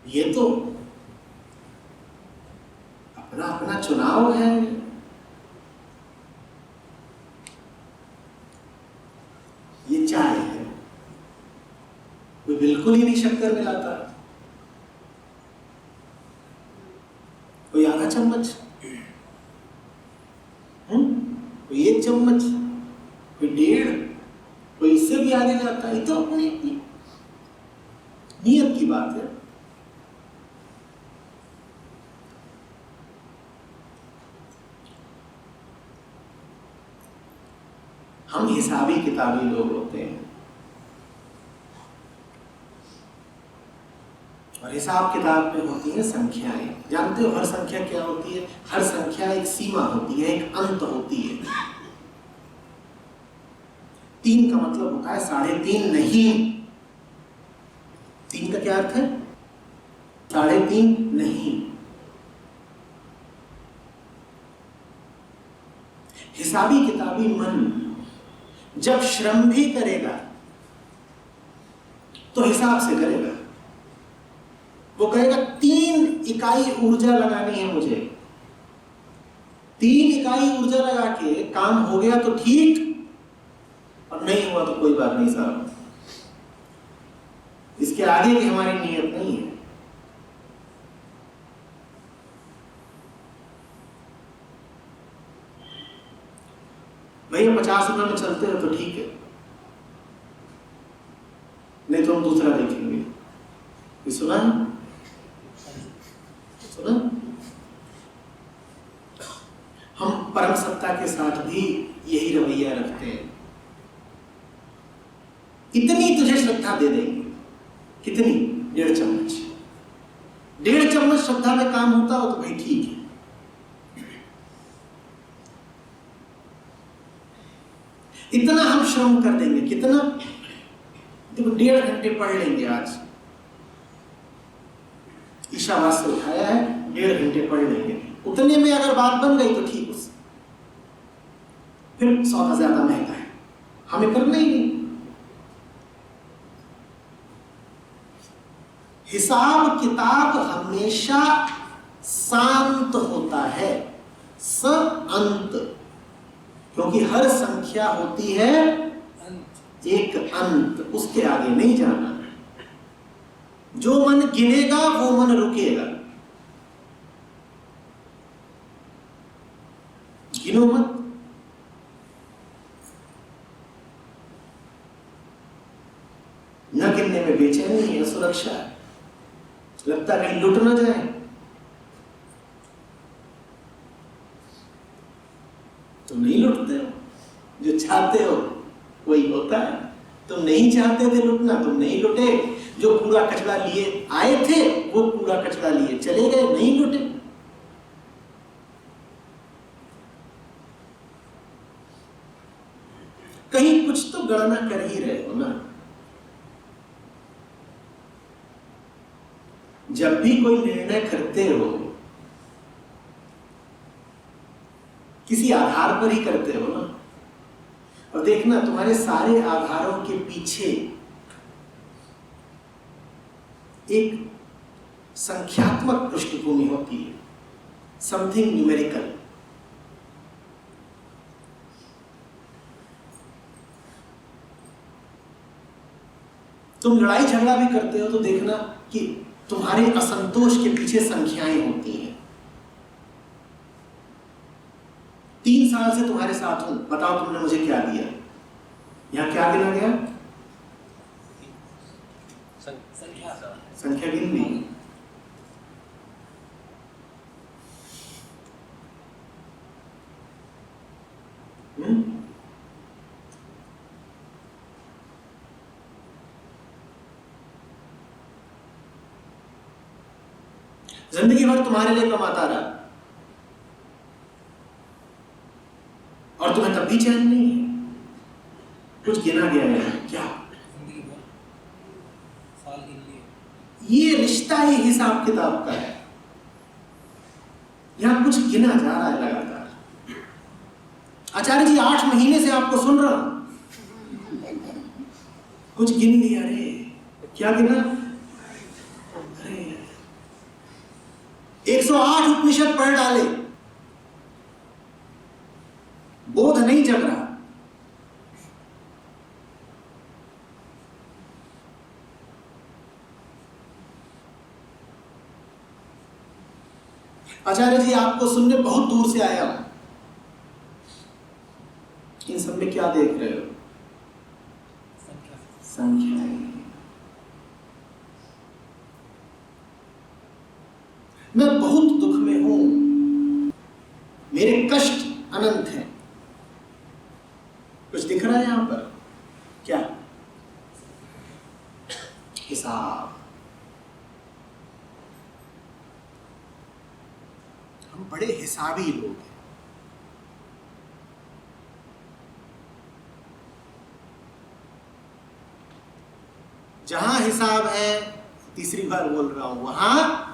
ये तो अपना अपना चुनाव है। ये चाय है, कोई बिल्कुल ही नहीं शक्कर मिलाता, कोई आधा चम्मच, कोई 1 चम्मच, कोई 1.5, कोई इससे भी आगे जाता है। ये तो अपनी नियत की बात है। हम हिसाबी किताबी लोग होते हैं, और हिसाब किताब में होती है संख्याएं। जानते हो हर संख्या क्या होती है? हर संख्या एक सीमा होती है, एक अंत होती है। 3 का मतलब होता है 3.5 नहीं। 3 का क्या अर्थ है? 3.5 नहीं। हिसाबी किताबी मन जब श्रम भी करेगा तो हिसाब से करेगा। वो कहेगा 3 इकाई ऊर्जा लगानी है मुझे, 3 इकाई ऊर्जा लगा के काम हो गया तो ठीक, और नहीं हुआ तो कोई बात नहीं साहब। इसके आगे की हमारी नीयत नहीं है। भैया 50 रुपए में चलते हो तो ठीक है, नहीं तो हम दूसरा देखेंगे। ये सुना है? सुना? हम परम सत्ता के साथ भी यही रवैया रखते हैं। इतनी तुझे श्रद्धा दे देंगे। कितनी? 1.5 चम्मच। 1.5 चम्मच श्रद्धा में काम होता हो तो भाई ठीक है। इतना हम श्रम कर देंगे। कितना? देखो 1.5 घंटे पढ़ लेंगे आज, ईशावास से उठाया है, 1.5 घंटे पढ़ लेंगे। उतने में अगर बात बन गई तो ठीक, उससे फिर सौदा ज्यादा महंगा है, हमें करना ही नहीं। हिसाब किताब हमेशा शांत होता है, अंत, क्योंकि हर संख्या होती है एक अंत, उसके आगे नहीं जाना। जो मन गिनेगा वो मन रुकेगा। गिनो मत। न गिनने में बेचैनी है, सुरक्षा है, लगता कहीं लुट ना जाए। तुम नहीं लुटते हो, जो चाहते हो वही होता है। तुम नहीं चाहते थे लुटना, तुम नहीं लुटे। जो कूड़ा कचरा लिए आए थे वो कूड़ा कचरा लिए चले गए, नहीं लुटे। कहीं कुछ तो गणना कर ही रहे हो ना। जब भी कोई निर्णय करते हो किसी आधार पर ही करते हो ना। और देखना तुम्हारे सारे आधारों के पीछे एक संख्यात्मक पृष्ठभूमि होती है, समथिंग न्यूमेरिकल। तुम लड़ाई झगड़ा भी करते हो तो देखना कि तुम्हारे असंतोष के पीछे संख्याएं होती हैं। 3 साल से तुम्हारे साथ हूं, बताओ तुमने मुझे क्या दिया? यहां क्या गिना गया? संख्या गिन ली। जिंदगी भर तुम्हारे लिए कमाता रहा और तुम्हें तब भी चैन नहीं है। कुछ गिना गया है क्या? ये रिश्ता ही हिसाब किताब का है। यहां कुछ गिना जा रहा है लगातार। आचार्य जी 8 महीने से आपको सुन रहा हूं, कुछ गिन लिया। अरे क्या गिना? अरे 108 उपनिषद पढ़ डाले, बोध नहीं जग रहा। आचार्य जी आपको सुनने बहुत दूर से आया हूं, इन सब में क्या देख रहे हो? संख्याएं। मैं बहुत दुख में हूं, मेरे कष्ट अनंत हैं। कुछ दिख रहा है यहां पर? क्या? हिसाब। हम बड़े हिसाबी लोग हैं। जहां हिसाब है, तीसरी बार बोल रहा हूं, वहां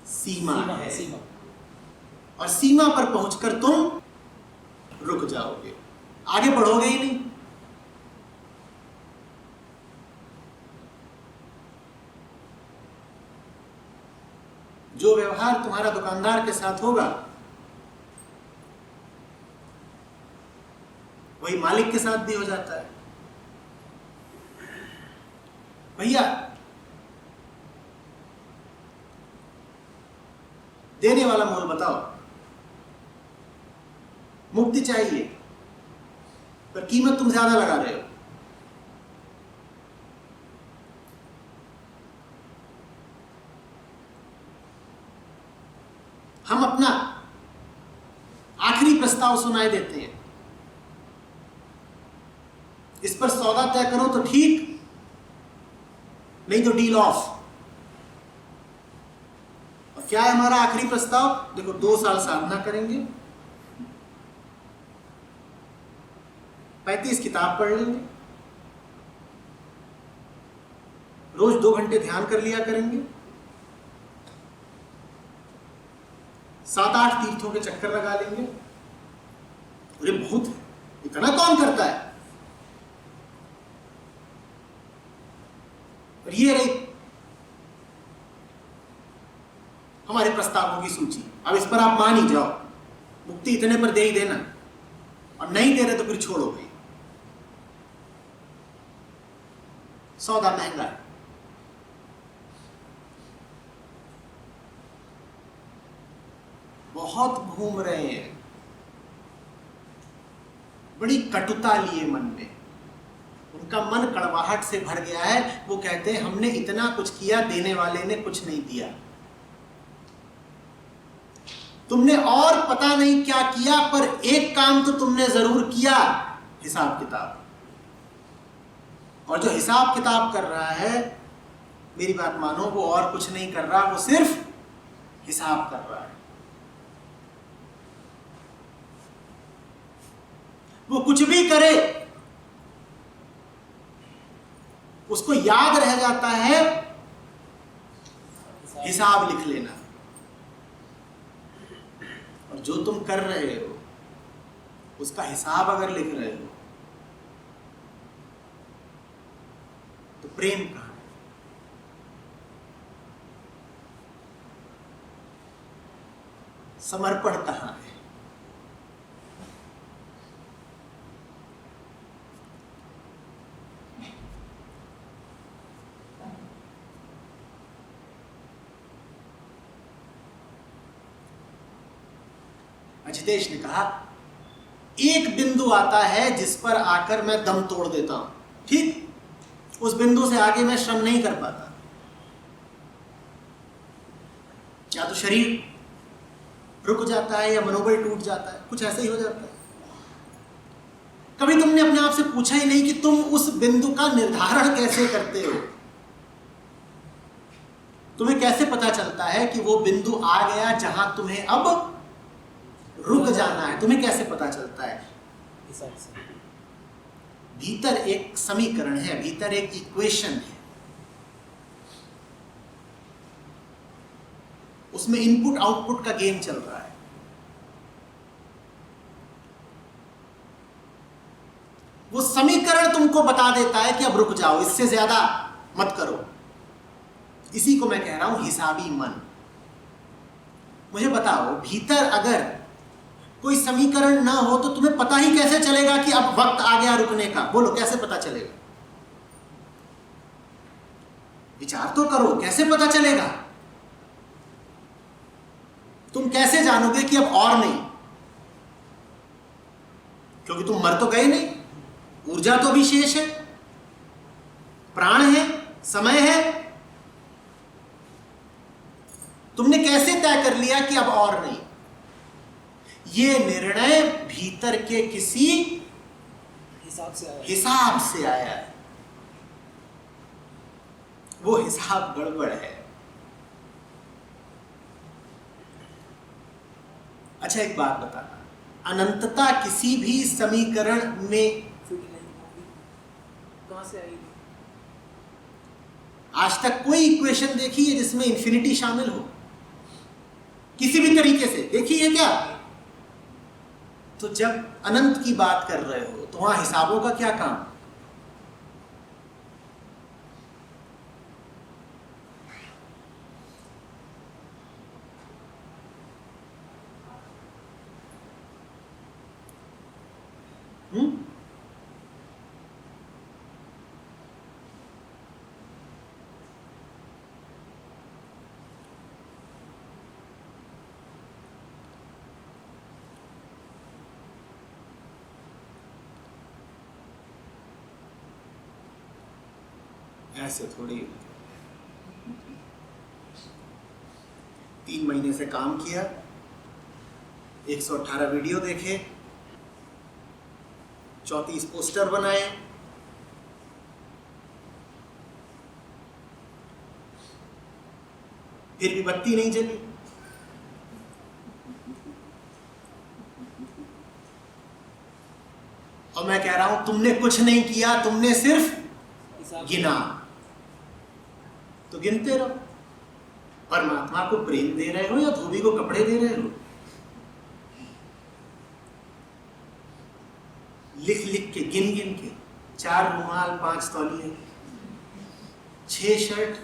सीमा है। और सीमा पर पहुंचकर तुम रुक जाओगे, आगे बढ़ोगे ही नहीं। जो व्यवहार तुम्हारा दुकानदार के साथ होगा वही मालिक के साथ भी हो जाता है। भैया देने वाला मोल बताओ, मुक्ति चाहिए पर कीमत तुम ज्यादा लगा रहे हो। हम अपना आखिरी प्रस्ताव सुनाई देते हैं, इस पर सौदा तय करो तो ठीक, नहीं तो डील ऑफ। और क्या है हमारा आखिरी प्रस्ताव? देखो 2 साल साधना करेंगे, 35 किताब पढ़ लेंगे, रोज 2 घंटे ध्यान कर लिया करेंगे, 7-8 तीर्थों के चक्कर लगा लेंगे। अरे बहुत है, इतना कौन करता है? और ये रही हमारे प्रस्तावों की सूची। अब इस पर आप मान ही जाओ, मुक्ति इतने पर दे ही देना, और नहीं दे रहे तो फिर छोड़ो भाई, सौदा महंगा है। बहुत घूम रहे हैं, बड़ी कटुता लिए मन में, उनका मन कड़वाहट से भर गया है। वो कहते हैं हमने इतना कुछ किया, देने वाले ने कुछ नहीं दिया। तुमने और पता नहीं क्या किया, पर एक काम तो तुमने जरूर किया, हिसाब किताब। और जो हिसाब किताब कर रहा है, मेरी बात मानो, वो और कुछ नहीं कर रहा, वो सिर्फ हिसाब कर रहा है। वो कुछ भी करे उसको याद रह जाता है हिसाब लिख लेना। और जो तुम कर रहे हो उसका हिसाब अगर लिख रहे हो तो प्रेम कहां है? समर्पण कहां है? अजितेश ने कहा एक बिंदु आता है जिस पर आकर मैं दम तोड़ देता हूं, ठीक? उस बिंदु से आगे मैं श्रम नहीं कर पाता। या तो शरीर रुक जाता है या मनोबल टूट जाता है, कुछ ऐसा ही हो जाता है। कभी तुमने अपने आप से पूछा ही नहीं कि तुम उस बिंदु का निर्धारण कैसे करते हो? तुम्हें कैसे पता चलता है कि वो बिंदु आ गया जहां तुम्हें अब रुक जाना है? तुम्हें कैसे पता चलता है? भीतर एक समीकरण है, भीतर एक इक्वेशन है, उसमें इनपुट आउटपुट का गेम चल रहा है। वो समीकरण तुमको बता देता है कि अब रुक जाओ, इससे ज्यादा मत करो। इसी को मैं कह रहा हूं हिसाबी मन। मुझे बताओ, भीतर अगर कोई समीकरण ना हो तो तुम्हें पता ही कैसे चलेगा कि अब वक्त आ गया रुकने का? बोलो, कैसे पता चलेगा? विचार तो करो, कैसे पता चलेगा? तुम कैसे जानोगे कि अब और नहीं? क्योंकि तुम मर तो गए नहीं, ऊर्जा तो अभी शेष है, प्राण है, समय है। तुमने कैसे तय कर लिया कि अब और नहीं? ये निर्णय भीतर के किसी हिसाब से आया है। वो हिसाब गड़बड़ है। अच्छा, एक बात बताना, अनंतता किसी भी समीकरण में कहां से आएगी? आज तक कोई इक्वेशन देखी है जिसमें इंफिनिटी शामिल हो? किसी भी तरीके से देखी है क्या? तो जब अनंत की बात कर रहे हो तो वहां हिसाबों का क्या काम? ऐसे थोड़ी। 3 महीने से काम किया, 118 वीडियो देखे, 34 पोस्टर बनाए, फिर भी बत्ती नहीं जली। और मैं कह रहा हूं तुमने कुछ नहीं किया, तुमने सिर्फ गिना। तो गिनते रहो। परमात्मा को प्रेम दे रहे हो या धोबी को कपड़े दे रहे हो? लिख लिख के, गिन गिन के, 4 रुमाल, 5 तौलिए, 6 शर्ट,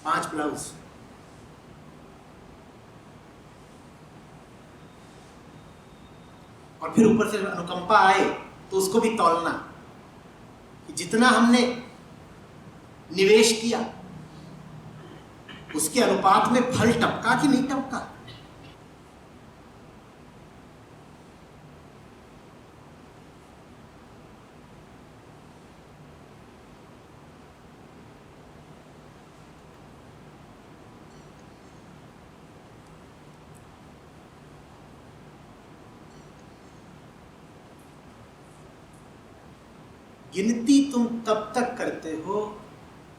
5 ब्लाउज। और फिर ऊपर से अनुकंपा आए तो उसको भी तौलना कि जितना हमने निवेश किया उसके अनुपात में फल टपका कि नहीं टपका। गिनती तुम तब तक करते हो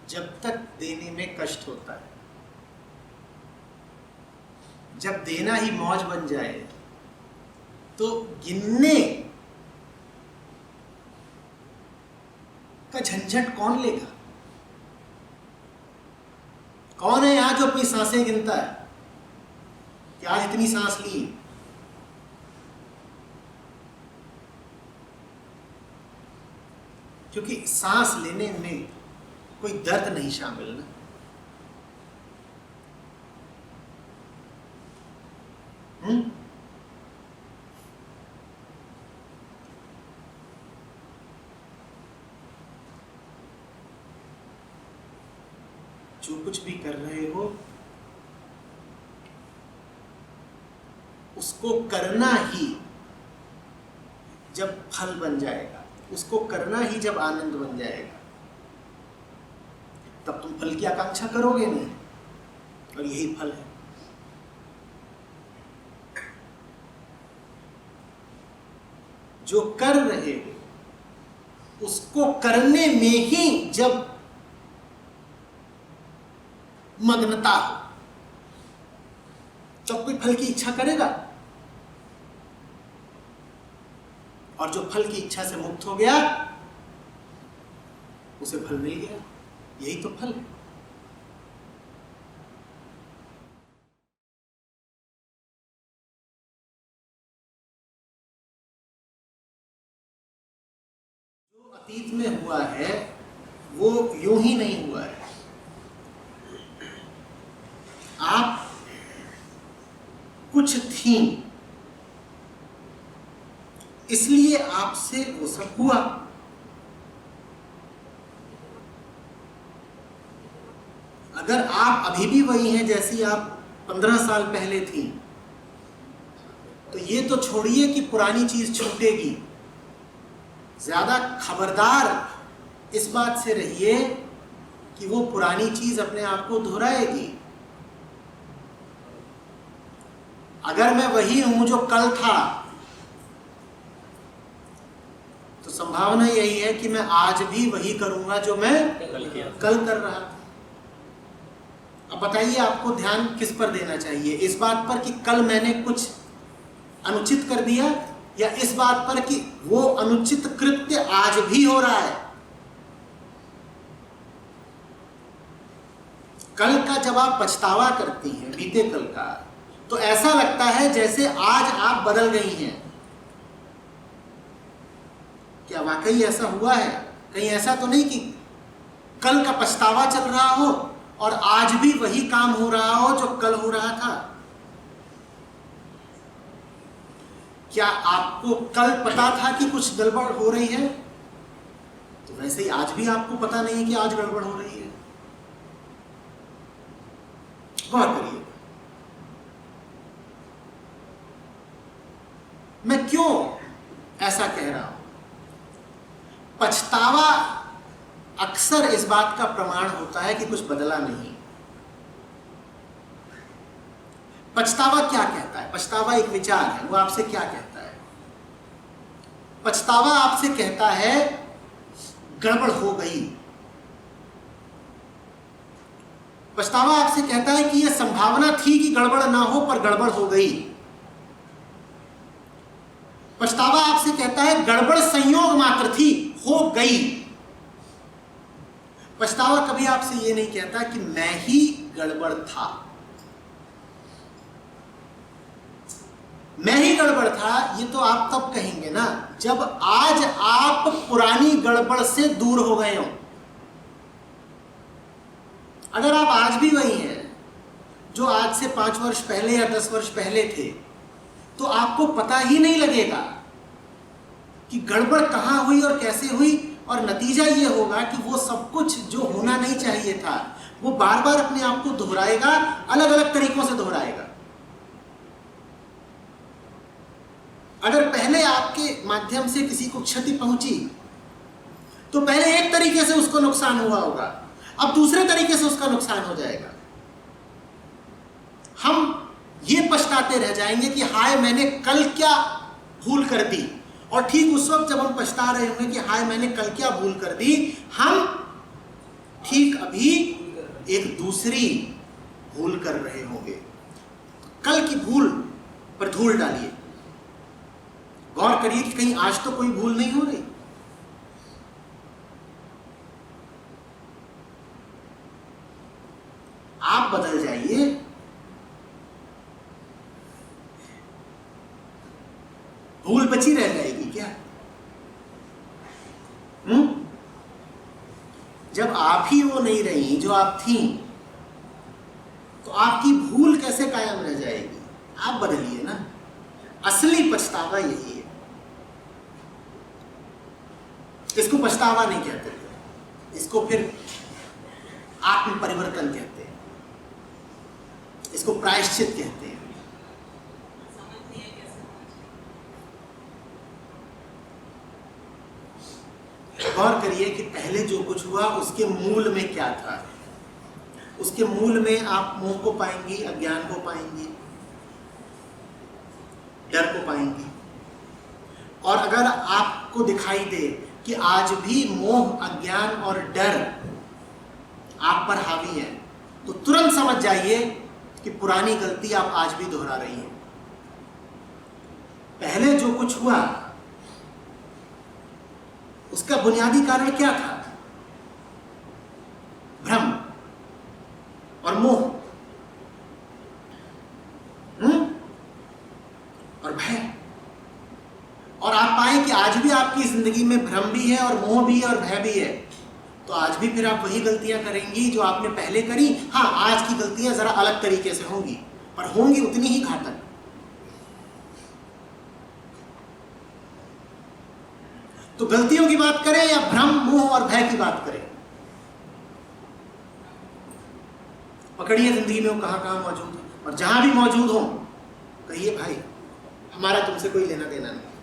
जब तक देने में कष्ट होता है। जब देना ही मौज बन जाए तो गिनने का झंझट कौन लेगा? कौन है यहां जो अपनी सांसें गिनता है कि आज इतनी सांस ली? क्योंकि सांस लेने में कोई दर्द नहीं शामिल ना। जो कुछ भी कर रहे हो उसको करना ही जब फल बन जाएगा, उसको करना ही जब आनंद बन जाएगा, तब तुम फल की आकांक्षा करोगे नहीं। और यही फल है। जो कर रहे हो उसको करने में ही जब मग्नता हो तब कोई फल की इच्छा करेगा। और जो फल की इच्छा से मुक्त हो गया उसे फल मिल गया। यही तो फल है। जो अतीत में हुआ है वो यूं ही नहीं हुआ है। आप कुछ थी, इसलिए आपसे वो सब हुआ। अगर आप अभी भी वही हैं जैसी आप 15 साल पहले थी, तो ये तो छोड़िए कि पुरानी चीज छूटेगी, ज्यादा खबरदार इस बात से रहिए कि वो पुरानी चीज अपने आप को दोहराएगी। अगर मैं वही हूं जो कल था, तो संभावना यही है कि मैं आज भी वही करूंगा जो मैं कल कर रहा था। अब बताइए आपको ध्यान किस पर देना चाहिए, इस बात पर कि कल मैंने कुछ अनुचित कर दिया, या इस बात पर कि वो अनुचित कृत्य आज भी हो रहा है। कल का जब आप पछतावा करती हैं, बीते कल का, तो ऐसा लगता है जैसे आज आप बदल गई हैं। क्या वाकई ऐसा हुआ है? कहीं ऐसा तो नहीं कि कल का पछतावा चल रहा हो और आज भी वही काम हो रहा हो जो कल हो रहा था? क्या आपको कल पता था कि कुछ गड़बड़ हो रही है? तो वैसे ही आज भी आपको पता नहीं है कि आज गड़बड़ हो रही है। गौर करिए, मैं क्यों ऐसा कह रहा हूं? पछतावा अक्सर इस बात का प्रमाण होता है कि कुछ बदला नहीं। पछतावा क्या कहता है? पछतावा एक विचार है, वो आपसे क्या कहता है? पछतावा आपसे कहता है गड़बड़ हो गई। पछतावा आपसे कहता है कि यह संभावना थी कि गड़बड़ ना हो, पर गड़बड़ हो गई। पछतावा आपसे कहता है गड़बड़ संयोग मात्र थी, हो गई। पछतावा कभी आपसे यह नहीं कहता कि मैं ही गड़बड़ था, मैं ही गड़बड़ था। ये तो आप तब कहेंगे ना जब आज आप पुरानी गड़बड़ से दूर हो गए हो। अगर आप आज भी वही हैं जो आज से 5 वर्ष पहले या 10 वर्ष पहले थे, तो आपको पता ही नहीं लगेगा कि गड़बड़ कहां हुई और कैसे हुई, और नतीजा ये होगा कि वो सब कुछ जो होना नहीं चाहिए था वो बार बार अपने आप को दोहराएगा, अलग अलग तरीकों से दोहराएगा। अगर पहले आपके माध्यम से किसी को क्षति पहुंची, तो पहले एक तरीके से उसको नुकसान हुआ होगा, अब दूसरे तरीके से उसका नुकसान हो जाएगा। हम ये पछताते रह जाएंगे कि हाय मैंने कल क्या भूल कर दी, और ठीक उस वक्त जब हम पछता रहे होंगे कि हाय मैंने कल क्या भूल कर दी, हम ठीक अभी एक दूसरी भूल कर रहे होंगे। कल की भूल पर धूल डालिए, गौर करिए कि कहीं आज तो कोई भूल नहीं हो रही। आप बदल जाइए, भूल बची रह जाएगी क्या? जब आप ही वो नहीं रही जो आप थी, तो आपकी भूल कैसे कायम रह जाएगी? आप बदलिए ना। असली पछतावा यही है। इसको पछतावा नहीं कहते थे, इसको फिर आत्म परिवर्तन कहते हैं, इसको प्रायश्चित कहते हैं। गौर करिए कि पहले जो कुछ हुआ उसके मूल में क्या था। उसके मूल में आप मोह को पाएंगी, अज्ञान को पाएंगी, डर को पाएंगी। और अगर आपको दिखाई दे कि आज भी मोह, अज्ञान और डर आप पर हावी है, तो तुरंत समझ जाइए कि पुरानी गलती आप आज भी दोहरा रही हैं। पहले जो कुछ हुआ उसका बुनियादी कारण क्या था? भ्रम और मोह और भय। और आप पाए कि आज भी आपकी जिंदगी में भ्रम भी है और मोह भी है और भय भी है। तो आज भी फिर आप वही गलतियां करेंगी जो आपने पहले करी। हाँ, आज की गलतियां जरा अलग तरीके से होंगी, पर होंगी उतनी ही घातक। तो गलतियों की बात करें या भ्रम, मोह और भय की बात करें, पकड़िए जिंदगी में वो कहां कहां मौजूद है, और जहां भी मौजूद हो कहिए भाई हमारा तुमसे कोई लेना देना नहीं।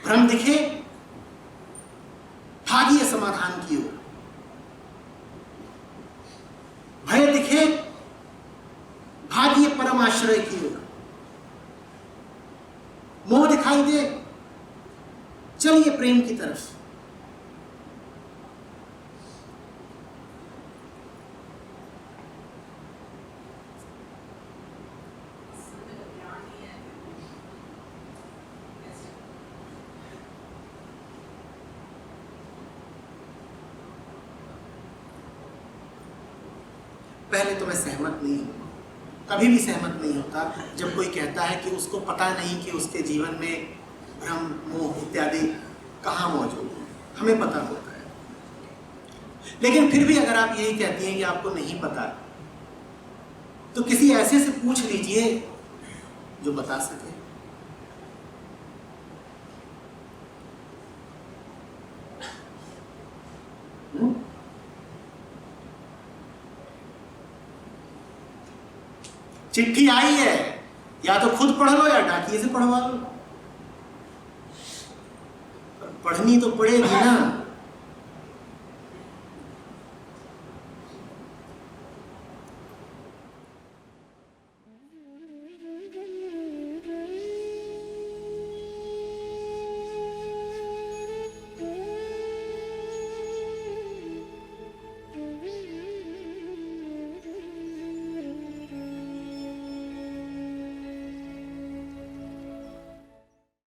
भ्रम दिखे भागिए समाधान की ओर, भय दिखे भागिए परम आश्रय की ओर, मोह दिखाई दे चलिए प्रेम की तरफ। पहले तो मैं सहमत नहीं हूं, कभी भी सहमत नहीं होता जब कोई कहता है कि उसको पता नहीं कि उसके जीवन में भ्रम, मोह इत्यादि कहाँ मौजूद है। हमें पता होता है, लेकिन फिर भी अगर आप यही कहती हैं कि आपको नहीं पता, तो किसी ऐसे से पूछ लीजिए जो बता सके। चिट्ठी आई है, या तो खुद पढ़ लो या डाकिए से पढ़वा लो, पढ़नी तो पड़ेगी ना।